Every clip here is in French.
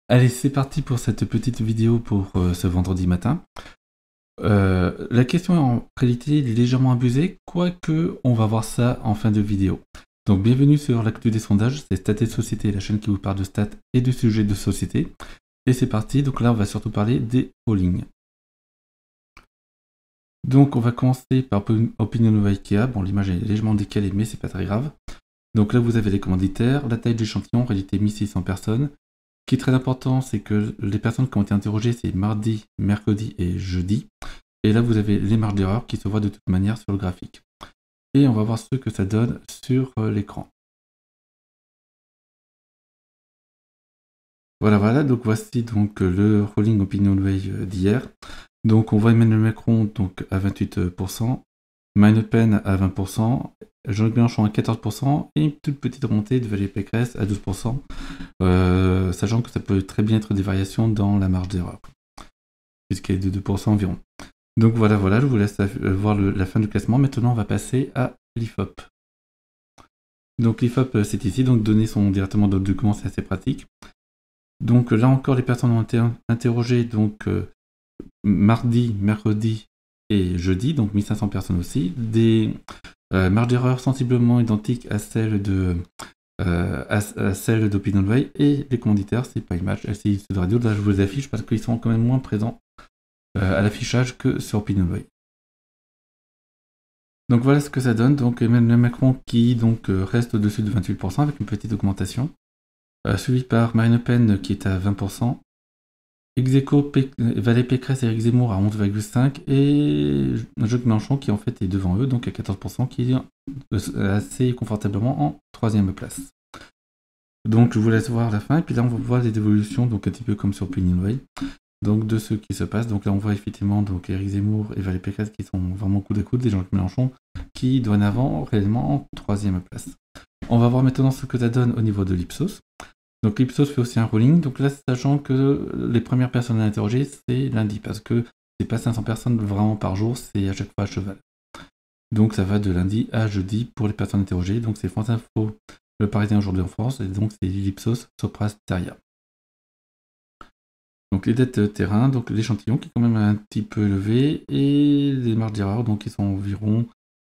Allez, c'est parti pour cette petite vidéo pour ce vendredi matin. La question en réalité est légèrement abusée, quoique on va voir ça en fin de vidéo. Donc bienvenue sur l'actu des sondages, c'est Stats et Société, la chaîne qui vous parle de stats et de sujets de société. Et c'est parti, donc là on va surtout parler des pollings. Donc on va commencer par Opinion of IKEA, bon l'image est légèrement décalée mais c'est pas très grave. Donc là vous avez les commanditaires, la taille de l'échantillon, en réalité 1600 personnes. Ce qui est très important, c'est que les personnes qui ont été interrogées, c'est mardi, mercredi et jeudi. Et là, vous avez les marges d'erreur qui se voient de toute manière sur le graphique. Et on va voir ce que ça donne sur l'écran. Voilà, donc voici donc le Rolling Opinion Wave d'hier. Donc on voit Emmanuel Macron donc, à 28%, Marine Le Pen à 20%, Jean-Luc Mélenchon à 14% et une toute petite remontée de Valérie Pécresse à 12%, sachant que ça peut très bien être des variations dans la marge d'erreur, puisqu'elle est de 2% environ. Donc voilà, je vous laisse voir la fin du classement. Maintenant, on va passer à l'IFOP. Donc l'IFOP, c'est ici, donc données sont directement dans le document, c'est assez pratique. Donc là encore, les personnes ont été interrogées donc mardi, mercredi et jeudi, donc 1500 personnes aussi. Des marges d'erreur sensiblement identiques à celles d'Opinion Way, et les commanditaires, c'est pas image, LCI de radio, là je vous les affiche parce qu'ils sont quand même moins présents à l'affichage que sur Opinion Way. Donc voilà ce que ça donne. Donc Emmanuel Macron qui donc reste au-dessus de 28% avec une petite augmentation, suivi par Marine Le Pen qui est à 20%, ex-aequo Valérie Pécresse et Éric Zemmour à 11,5% et Jean-Luc Mélenchon qui en fait est devant eux, donc à 14%, qui est assez confortablement en 3e place. Donc je vous laisse voir la fin et puis là on va voir les évolutions, donc un petit peu comme sur Opinion Way. Donc de ce qui se passe. Donc là on voit effectivement donc Éric Zemmour et Valérie Pécresse qui sont vraiment coude à coude, et Jean-Luc Mélenchon qui dorénavant réellement en 3e place. On va voir maintenant ce que ça donne au niveau de l'Ipsos. Donc l'Ipsos fait aussi un rolling, donc là sachant que les premières personnes à interroger c'est lundi, parce que c'est pas 500 personnes vraiment par jour, c'est à chaque fois à cheval. Donc ça va de lundi à jeudi pour les personnes interrogées, donc c'est France Info, Le Parisien aujourd'hui en France, et donc c'est l'Ipsos, Sopra Steria. Donc les dettes terrain, donc l'échantillon qui est quand même un petit peu élevé, et les marges d'erreur donc qui sont environ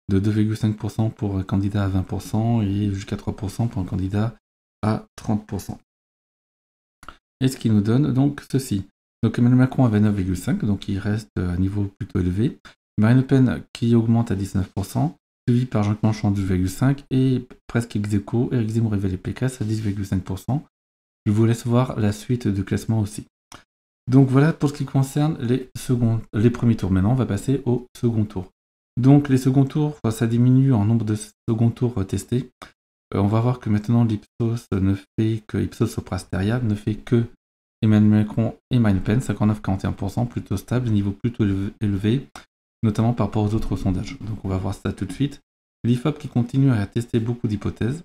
de 2,5% pour un candidat à 20% et jusqu'à 3% pour un candidat à 30%. Et ce qui nous donne donc ceci. Donc Emmanuel Macron avait 9,5%, donc il reste à un niveau plutôt élevé. Marine Le Pen qui augmente à 19%, suivi par Jean-Luc Mélenchon à 12,5% et presque ex-aequo Éric Zemmour et Valérie Pécresse à 10,5%. Je vous laisse voir la suite de classement aussi. Donc voilà pour ce qui concerne les premiers tours. Maintenant, on va passer au second tour. Donc les seconds tours, ça diminue en nombre de second tours testés. On va voir que maintenant l'Ipsos Ipsos Sopra Steria ne fait que Emmanuel Macron et Marine Le Pen, 59-41%, plutôt stable, niveau plutôt élevé, notamment par rapport aux autres sondages. Donc on va voir ça tout de suite. L'IFOP qui continue à tester beaucoup d'hypothèses.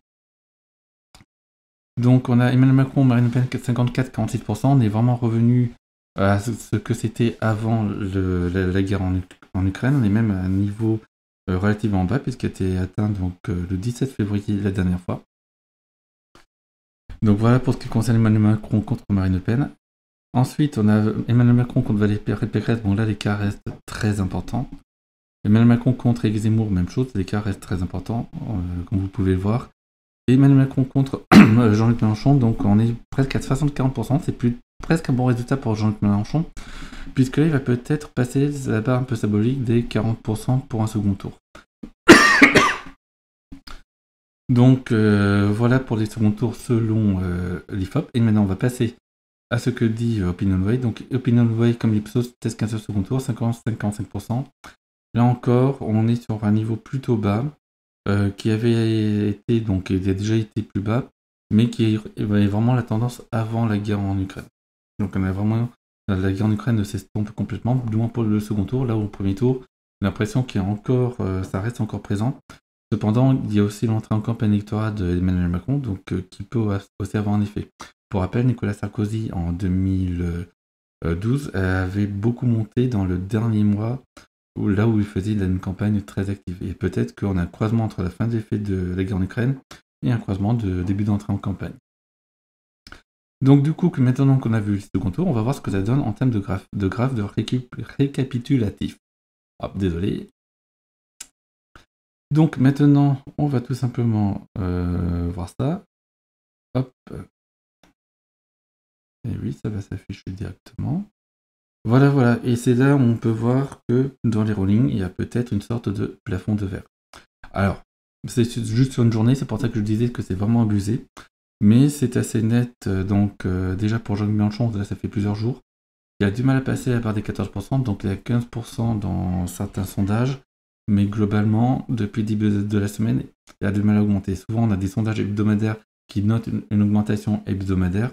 Donc on a Emmanuel Macron, Marine Le Pen 54-46%, on est vraiment revenu à ce que c'était avant la guerre en Ukraine. On est même à un niveau relativement bas puisqu'il a été atteint donc, le 17 février la dernière fois. Donc voilà pour ce qui concerne Emmanuel Macron contre Marine Le Pen. Ensuite, on a Emmanuel Macron contre Valérie Pécresse. Bon là, l'écart reste très important. Emmanuel Macron contre Éric Zemmour, même chose, l'écart reste très important, comme vous pouvez le voir. Et Emmanuel Macron contre Jean-Luc Mélenchon, donc on est presque à 60-40%, c'est presque un bon résultat pour Jean-Luc Mélenchon, puisque là il va peut-être passer la barre un peu symbolique des 40% pour un second tour. Donc voilà pour les seconds tours selon l'IFOP, et maintenant on va passer à ce que dit Opinion Way. Donc Opinion Way comme l'Ipsos teste qu'un seul second tour, 50-55%. Là encore, on est sur un niveau plutôt bas, qui avait été, donc il a déjà été plus bas, mais qui est vraiment la tendance avant la guerre en Ukraine. Donc on a vraiment, la guerre en Ukraine s'estompe complètement, du moins pour le second tour, là où au premier tour, l'impression qu'il y a encore, ça reste encore présent. Cependant, il y a aussi l'entrée en campagne électorale d'Emmanuel Macron, donc qui peut aussi avoir un effet. Pour rappel, Nicolas Sarkozy en 2012 avait beaucoup monté dans le dernier mois, là où il faisait une campagne très active. Et peut-être qu'on a un croisement entre la fin des faits de la guerre en Ukraine et un croisement de début d'entrée en campagne. Donc du coup, que maintenant qu'on a vu le second tour, on va voir ce que ça donne en termes de graphe de récapitulatif. Hop, désolé. Donc maintenant, on va tout simplement voir ça. Hop. Et oui, ça va s'afficher directement. Voilà, voilà. Et c'est là où on peut voir que dans les rollings, il y a peut-être une sorte de plafond de verre. Alors, c'est juste sur une journée, c'est pour ça que je disais que c'est vraiment abusé. Mais c'est assez net. Donc déjà pour Jean-Luc Mélenchon, là, ça fait plusieurs jours. Il a du mal à passer à la barre des 14%, donc il y a 15% dans certains sondages. Mais globalement, depuis le début de la semaine, il a du mal à augmenter. Souvent, on a des sondages hebdomadaires qui notent une augmentation hebdomadaire.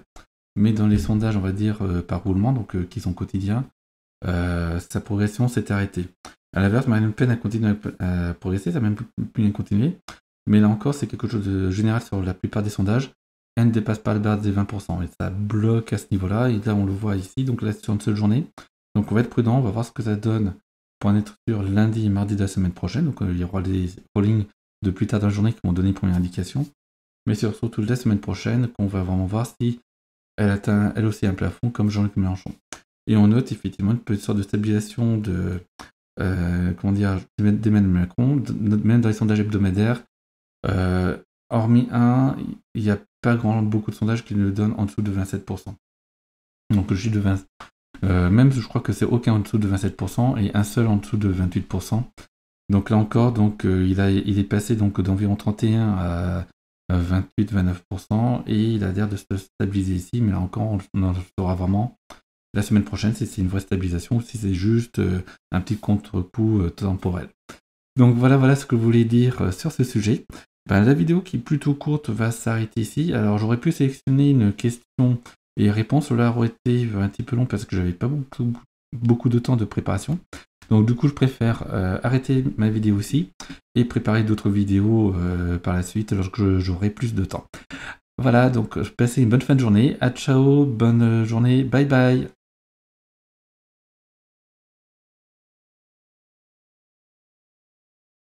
Mais dans les sondages, on va dire, par roulement, donc qui sont quotidiens, sa progression s'est arrêtée. À l'inverse, Marine Le Pen a continué à progresser, ça a même pu bien continuer. Mais là encore, c'est quelque chose de général sur la plupart des sondages. Elle ne dépasse pas la barre des 20%. Et ça bloque à ce niveau-là. Et là, on le voit ici. Donc là, sur une seule journée. Donc on va être prudent. On va voir ce que ça donne pour en être sûr lundi et mardi de la semaine prochaine. Donc il y aura des rollings de plus tard dans la journée qui vont donner une première indication. Mais c'est surtout la semaine prochaine qu'on va vraiment voir si elle atteint elle aussi un plafond comme Jean-Luc Mélenchon. Et on note effectivement une petite sorte de stabilisation de d'Emmanuel Macron, même dans les sondages hebdomadaires. Hormis un, il n'y a pas beaucoup de sondages qui le donnent en dessous de 27%. Donc le chiffre de 20, même je crois que c'est aucun en dessous de 27% et un seul en dessous de 28%. Donc là encore, il est passé donc d'environ 31 à 28-29% et il a l'air de se stabiliser ici, mais là encore on en saura vraiment la semaine prochaine si c'est une vraie stabilisation ou si c'est juste un petit contre-coup temporel. Donc voilà ce que je voulais dire sur ce sujet. La vidéo qui est plutôt courte va s'arrêter ici. Alors j'aurais pu sélectionner une question et réponse, cela aurait été un petit peu long parce que j'avais pas beaucoup de temps de préparation. Donc du coup je préfère arrêter ma vidéo ici et préparer d'autres vidéos par la suite lorsque j'aurai plus de temps. Voilà, donc passez une bonne fin de journée. À ciao, bonne journée, bye bye.